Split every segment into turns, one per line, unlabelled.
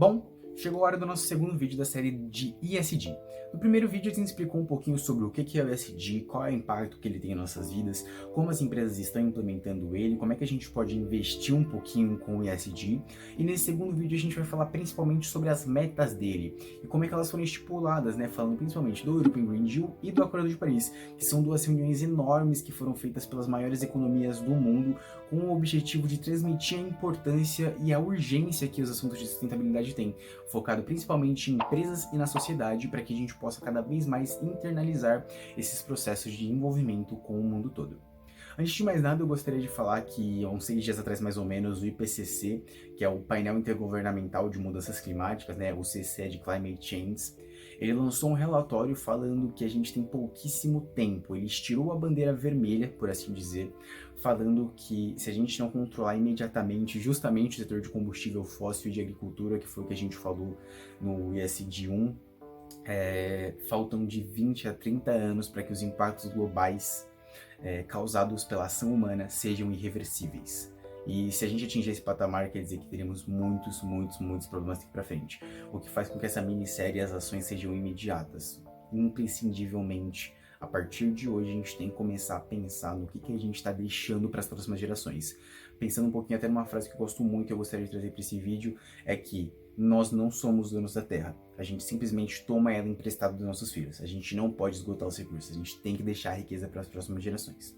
Bom, chegou a hora do nosso segundo vídeo da série de ESG. No primeiro vídeo a gente explicou um pouquinho sobre o que é o ESG, qual é o impacto que ele tem em nossas vidas, como as empresas estão implementando ele, como é que a gente pode investir um pouquinho com o ESG. E nesse segundo vídeo a gente vai falar principalmente sobre as metas dele e como é que elas foram estipuladas, né? Falando principalmente do European Green Deal e do Acordo de Paris, que são duas reuniões enormes que foram feitas pelas maiores economias do mundo com o objetivo de transmitir a importância e a urgência que os assuntos de sustentabilidade têm, focado principalmente em empresas e na sociedade, para que a gente possa cada vez mais internalizar esses processos de envolvimento com o mundo todo. Antes de mais nada, eu gostaria de falar que, há uns 6 dias atrás mais ou menos, o IPCC, que é o Painel Intergovernamental de Mudanças Climáticas, né, o CC de Climate Change, ele lançou um relatório falando que a gente tem pouquíssimo tempo. Ele estirou a bandeira vermelha, por assim dizer, falando que se a gente não controlar imediatamente justamente o setor de combustível fóssil e de agricultura, que foi o que a gente falou no ESG1, faltam de 20 a 30 anos para que os impactos globais causados pela ação humana sejam irreversíveis. E se a gente atingir esse patamar, quer dizer que teremos muitos problemas daqui pra frente. O que faz com que essa minissérie e as ações sejam imediatas. Imprescindivelmente, a partir de hoje, a gente tem que começar a pensar no que a gente está deixando para as próximas gerações. Pensando um pouquinho até numa frase que eu gosto muito e eu gostaria de trazer para esse vídeo, é que nós não somos donos da Terra. A gente simplesmente toma ela emprestada dos nossos filhos. A gente não pode esgotar os recursos. A gente tem que deixar a riqueza para as próximas gerações.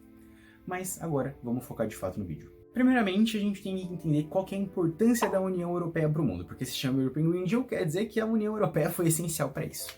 Mas agora, vamos focar de fato no vídeo. Primeiramente, a gente tem que entender qual que é a importância da União Europeia para o mundo, porque se chama European Green Deal, quer dizer que a União Europeia foi essencial para isso.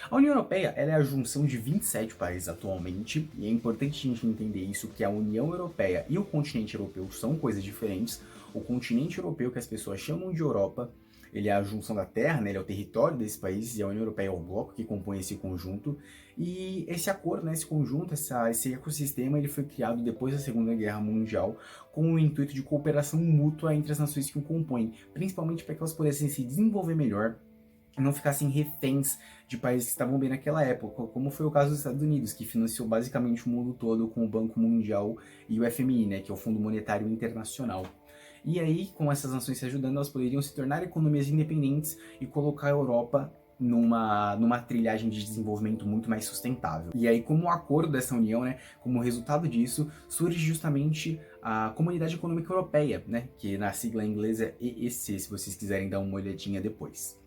A União Europeia ela é a junção de 27 países atualmente, e é importante a gente entender isso, que a União Europeia e o continente europeu são coisas diferentes. O continente europeu, que as pessoas chamam de Europa, ele é a junção da Terra, né? Ele é o território desses países, e a União Europeia é o bloco que compõe esse conjunto. E esse acordo, né, esse conjunto, esse ecossistema, ele foi criado depois da Segunda Guerra Mundial com o intuito de cooperação mútua entre as nações que o compõem, principalmente para que elas pudessem se desenvolver melhor e não ficassem reféns de países que estavam bem naquela época, como foi o caso dos Estados Unidos, que financiou basicamente o mundo todo com o Banco Mundial e o FMI, né, que é o Fundo Monetário Internacional. E aí, com essas nações se ajudando, elas poderiam se tornar economias independentes e colocar a Europa numa trilhagem de desenvolvimento muito mais sustentável. E aí, como acordo dessa união, né, como resultado disso, surge justamente a Comunidade Econômica Europeia, né, que na sigla inglesa é EEC, se vocês quiserem dar uma olhadinha depois.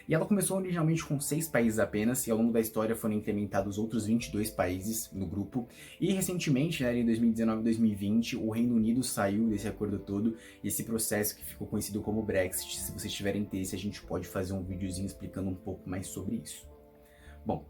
E ela começou originalmente com 6 países apenas, e ao longo da história foram incrementados outros 22 países no grupo. E recentemente, né, em 2019 e 2020, o Reino Unido saiu desse acordo todo, e esse processo que ficou conhecido como Brexit. Se vocês tiverem interesse, a gente pode fazer um videozinho explicando um pouco mais sobre isso. Bom,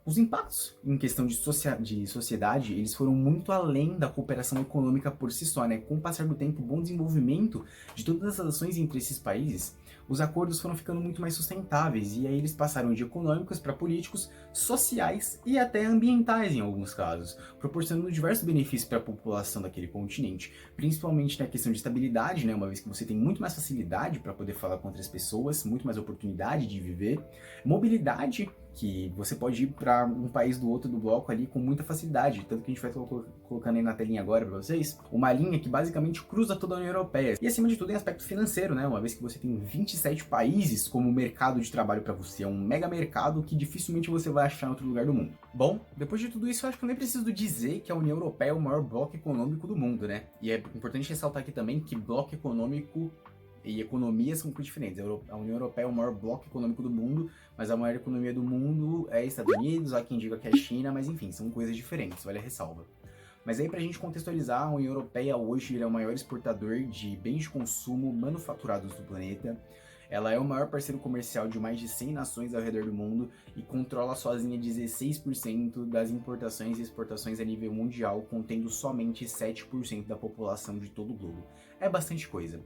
os impactos em questão de sociedade, eles foram muito além da cooperação econômica por si só, né? Com o passar do tempo, o bom desenvolvimento de todas as ações entre esses países, os acordos foram ficando muito mais sustentáveis, e aí eles passaram de econômicos para políticos, sociais e até ambientais em alguns casos, proporcionando diversos benefícios para a população daquele continente, principalmente na questão de estabilidade, né? Uma vez que você tem muito mais facilidade para poder falar com outras pessoas, muito mais oportunidade de viver, mobilidade, que você pode ir para um país do outro do bloco ali com muita facilidade, tanto que a gente vai colocando aí na telinha agora para vocês, uma linha que basicamente cruza toda a União Europeia. E acima de tudo em aspecto financeiro, né? Uma vez que você tem 27 países como mercado de trabalho para você, é um mega mercado que dificilmente você vai achar em outro lugar do mundo. Bom, depois de tudo isso, eu acho que eu nem preciso dizer que a União Europeia é o maior bloco econômico do mundo, né? E é importante ressaltar aqui também que bloco econômico e economias são muito diferentes. A União Europeia é o maior bloco econômico do mundo, mas a maior economia do mundo é Estados Unidos, há quem diga que é China, mas enfim, são coisas diferentes, vale a ressalva. Mas aí, pra gente contextualizar, a União Europeia hoje é o maior exportador de bens de consumo manufaturados do planeta. Ela é o maior parceiro comercial de mais de 100 nações ao redor do mundo e controla sozinha 16% das importações e exportações a nível mundial, contendo somente 7% da população de todo o globo. É bastante coisa.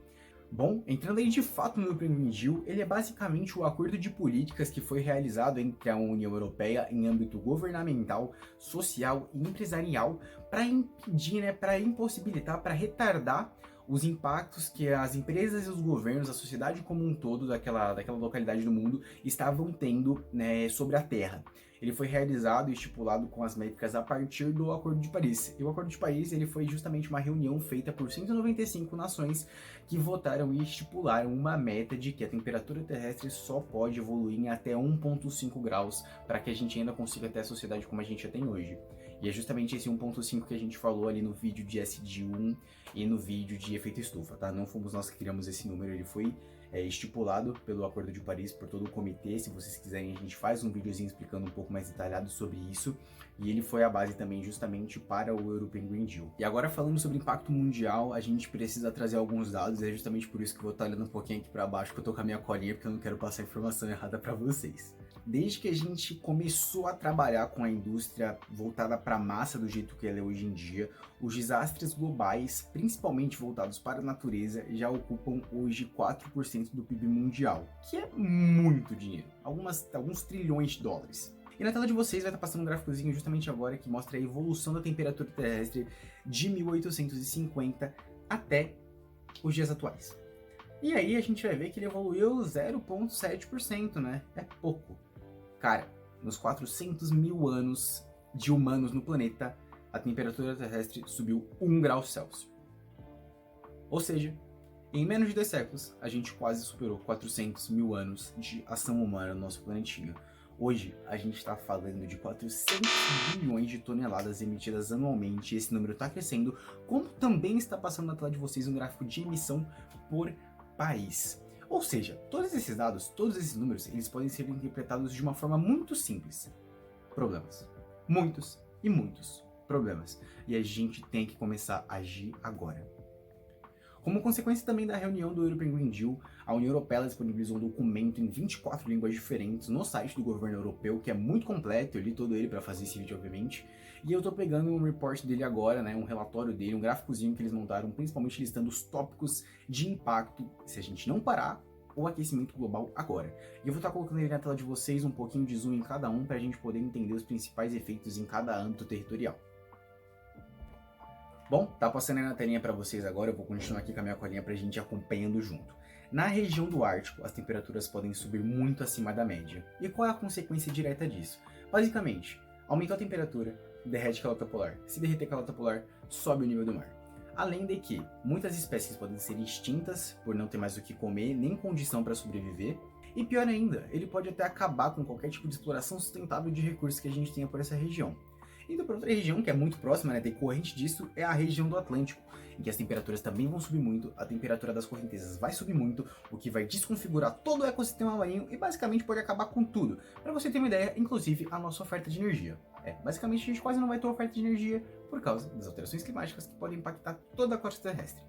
Bom, entrando aí de fato no European Green Deal, ele é basicamente o acordo de políticas que foi realizado entre a União Europeia em âmbito governamental, social e empresarial para impedir, né, para impossibilitar, para retardar os impactos que as empresas e os governos, a sociedade como um todo daquela localidade do mundo estavam tendo, né, sobre a Terra. Ele foi realizado e estipulado com as métricas a partir do Acordo de Paris. E o Acordo de Paris ele foi justamente uma reunião feita por 195 nações que votaram e estipularam uma meta de que a temperatura terrestre só pode evoluir em até 1,5 graus para que a gente ainda consiga ter a sociedade como a gente já tem hoje. E é justamente esse 1,5 que a gente falou ali no vídeo de SG1 e no vídeo de efeito estufa, tá? Não fomos nós que criamos esse número, ele foi estipulado pelo Acordo de Paris por todo o comitê. Se vocês quiserem, a gente faz um videozinho explicando um pouco mais detalhado sobre isso. E ele foi a base também justamente para o European Green Deal. E agora falando sobre impacto mundial, a gente precisa trazer alguns dados, é justamente por isso que eu vou estar olhando um pouquinho aqui para baixo, que eu tô com a minha colinha, porque eu não quero passar informação errada para vocês. Desde que a gente começou a trabalhar com a indústria voltada para a massa do jeito que ela é hoje em dia, os desastres globais, principalmente voltados para a natureza, já ocupam hoje 4% do PIB mundial, que é muito dinheiro, alguns trilhões de dólares. E na tela de vocês vai estar passando um gráficozinho justamente agora que mostra a evolução da temperatura terrestre de 1850 até os dias atuais. E aí a gente vai ver que ele evoluiu 0,7%, né? É pouco. Cara, nos 400 mil anos de humanos no planeta, a temperatura terrestre subiu 1 grau Celsius. Ou seja, em menos de 2 séculos, a gente quase superou 400 mil anos de ação humana no nosso planetinha. Hoje, a gente está falando de 400 bilhões de toneladas emitidas anualmente, e esse número está crescendo, como também está passando na tela de vocês um gráfico de emissão por país. Ou seja, todos esses dados, todos esses números, eles podem ser interpretados de uma forma muito simples. Problemas. Muitos e muitos problemas. E a gente tem que começar a agir agora. Como consequência também da reunião do European Green Deal, a União Europeia disponibilizou um documento em 24 línguas diferentes no site do governo europeu, que é muito completo, eu li todo ele para fazer esse vídeo, obviamente, e eu tô pegando um report dele agora, né, um relatório dele, um gráficozinho que eles montaram, principalmente listando os tópicos de impacto se a gente não parar o aquecimento global agora. E eu vou estar colocando ele na tela de vocês, um pouquinho de zoom em cada um, para a gente poder entender os principais efeitos em cada âmbito territorial. Bom, tá passando aí na telinha para vocês agora, eu vou continuar aqui com a minha colinha pra gente ir acompanhando junto. Na região do Ártico, as temperaturas podem subir muito acima da média. E qual é a consequência direta disso? Basicamente, aumentou a temperatura, derrete a calota polar. Se derreter a calota polar, sobe o nível do mar. Além de que, muitas espécies podem ser extintas por não ter mais o que comer, nem condição para sobreviver. E pior ainda, ele pode até acabar com qualquer tipo de exploração sustentável de recursos que a gente tenha por essa região. Indo para outra região que é muito próxima, né, decorrente disso, é a região do Atlântico, em que as temperaturas também vão subir muito, a temperatura das correntezas vai subir muito, o que vai desconfigurar todo o ecossistema marinho e basicamente pode acabar com tudo. Para você ter uma ideia, inclusive a nossa oferta de energia. Basicamente a gente quase não vai ter oferta de energia por causa das alterações climáticas que podem impactar toda a costa terrestre.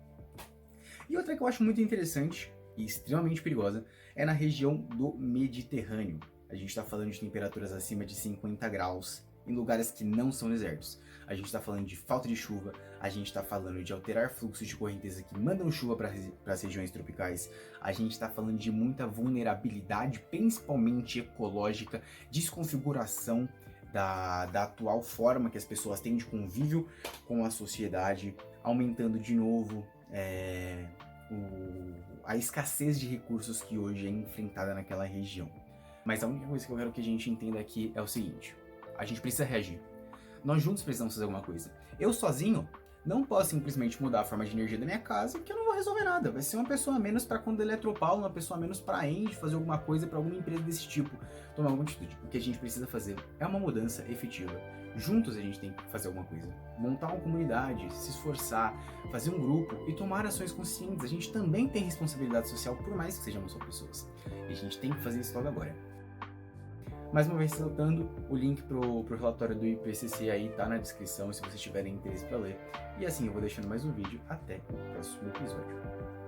E outra que eu acho muito interessante e extremamente perigosa é na região do Mediterrâneo. A gente está falando de temperaturas acima de 50 graus, em lugares que não são desertos. A gente está falando de falta de chuva, a gente está falando de alterar fluxos de correnteza que mandam chuva para as regiões tropicais, a gente está falando de muita vulnerabilidade, principalmente ecológica, desconfiguração da atual forma que as pessoas têm de convívio com a sociedade, aumentando de novo a escassez de recursos que hoje é enfrentada naquela região. Mas a única coisa que eu quero que a gente entenda aqui é o seguinte: a gente precisa reagir. Nós juntos precisamos fazer alguma coisa. Eu sozinho não posso simplesmente mudar a forma de energia da minha casa, porque eu não vou resolver nada. Vai ser uma pessoa a menos para quando Eletropaulo, uma pessoa a menos para a Engie fazer alguma coisa para alguma empresa desse tipo, tomar alguma atitude. O que a gente precisa fazer é uma mudança efetiva. Juntos a gente tem que fazer alguma coisa. Montar uma comunidade, se esforçar, fazer um grupo e tomar ações conscientes. A gente também tem responsabilidade social, por mais que sejamos só pessoas. E a gente tem que fazer isso logo agora. Mais uma vez ressaltando, o link pro relatório do IPCC aí tá na descrição se vocês tiverem interesse para ler. E assim eu vou deixando mais um vídeo. Até o próximo episódio.